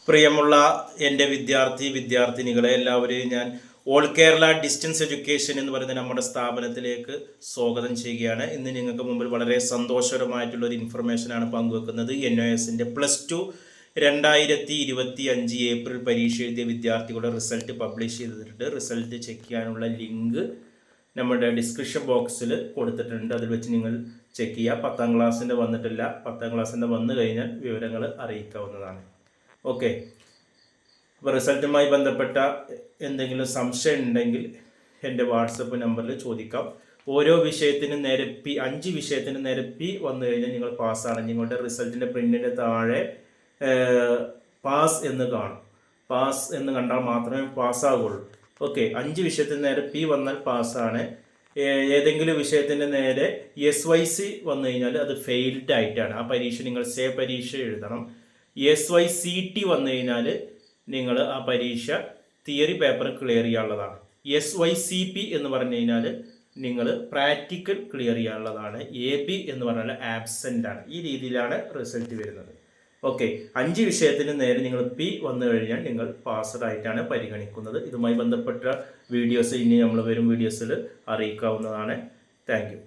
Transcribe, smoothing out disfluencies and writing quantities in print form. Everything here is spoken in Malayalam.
പ്രിയമുള്ള എൻ്റെ വിദ്യാർത്ഥിനികളെ എല്ലാവരെയും ഞാൻ ഓൾ കേരള ഡിസ്റ്റൻസ് എഡ്യൂക്കേഷൻ എന്ന് പറയുന്ന നമ്മുടെ സ്ഥാപനത്തിലേക്ക് സ്വാഗതം ചെയ്യുകയാണ്. ഇന്ന് നിങ്ങൾക്ക് മുമ്പിൽ വളരെ സന്തോഷകരമായിട്ടുള്ളൊരു ഇൻഫർമേഷനാണ് പങ്കുവെക്കുന്നത്. NOSൻ്റെ +2 2025 ഏപ്രിൽ പരീക്ഷ എഴുതിയ വിദ്യാർത്ഥികളുടെ റിസൾട്ട് പബ്ലിഷ് ചെയ്തിട്ടുണ്ട്. റിസൾട്ട് ചെക്ക് ചെയ്യാനുള്ള ലിങ്ക് നമ്മുടെ ഡിസ്ക്രിപ്ഷൻ ബോക്സിൽ കൊടുത്തിട്ടുണ്ട്. അതിൽ വെച്ച് നിങ്ങൾ ചെക്ക് ചെയ്യുക. 10ാം ക്ലാസ്സിൻ്റെ വന്നിട്ടില്ല, 10ാം ക്ലാസ്സിൻ്റെ വന്നു കഴിഞ്ഞാൽ വിവരങ്ങൾ അറിയിക്കാവുന്നതാണ്. ഓക്കെ, അപ്പോൾ റിസൾട്ടുമായി ബന്ധപ്പെട്ട എന്തെങ്കിലും സംശയം ഉണ്ടെങ്കിൽ എൻ്റെ വാട്സപ്പ് നമ്പറിൽ ചോദിക്കാം. ഓരോ വിഷയത്തിനും നേരെ 5 വിഷയത്തിന് നേരെ വന്നു കഴിഞ്ഞാൽ നിങ്ങൾ പാസ്സാണ്. നിങ്ങളുടെ റിസൾട്ടിൻ്റെ പ്രിൻറ്റിൻ്റെ താഴെ പാസ് എന്ന് കാണും. പാസ് എന്ന് കണ്ടാൽ മാത്രമേ പാസ്സാകുള്ളൂ. ഓക്കെ, 5 വിഷയത്തിന് നേരെ വന്നാൽ പാസ്സാണ്. ഏതെങ്കിലും വിഷയത്തിൻ്റെ നേരെ SYC വന്നു കഴിഞ്ഞാൽ അത് ഫെയിൽഡ് ആയിട്ടാണ്. ആ പരീക്ഷ നിങ്ങൾ പരീക്ഷ എഴുതണം. SYCT വന്നു കഴിഞ്ഞാൽ നിങ്ങൾ ആ പരീക്ഷ തിയറി പേപ്പർ ക്ലിയർ ചെയ്യാനുള്ളതാണ്. SYCP എന്ന് പറഞ്ഞു കഴിഞ്ഞാൽ നിങ്ങൾ പ്രാക്ടിക്കൽ ക്ലിയർ ചെയ്യാനുള്ളതാണ്. AB എന്ന് പറഞ്ഞാൽ ആബ്സെൻ്റ് ആണ്. ഈ രീതിയിലാണ് റിസൾട്ട് വരുന്നത്. ഓക്കെ, 5 വിഷയത്തിന് നേരെ നിങ്ങൾ വന്നു കഴിഞ്ഞാൽ നിങ്ങൾ പാസ്ഡ് ആയിട്ടാണ് പരിഗണിക്കുന്നത്. ഇതുമായി ബന്ധപ്പെട്ട വീഡിയോസ് ഇനി നമ്മൾ വരും വീഡിയോസിൽ അറിയിക്കാവുന്നതാണ്. Thank you.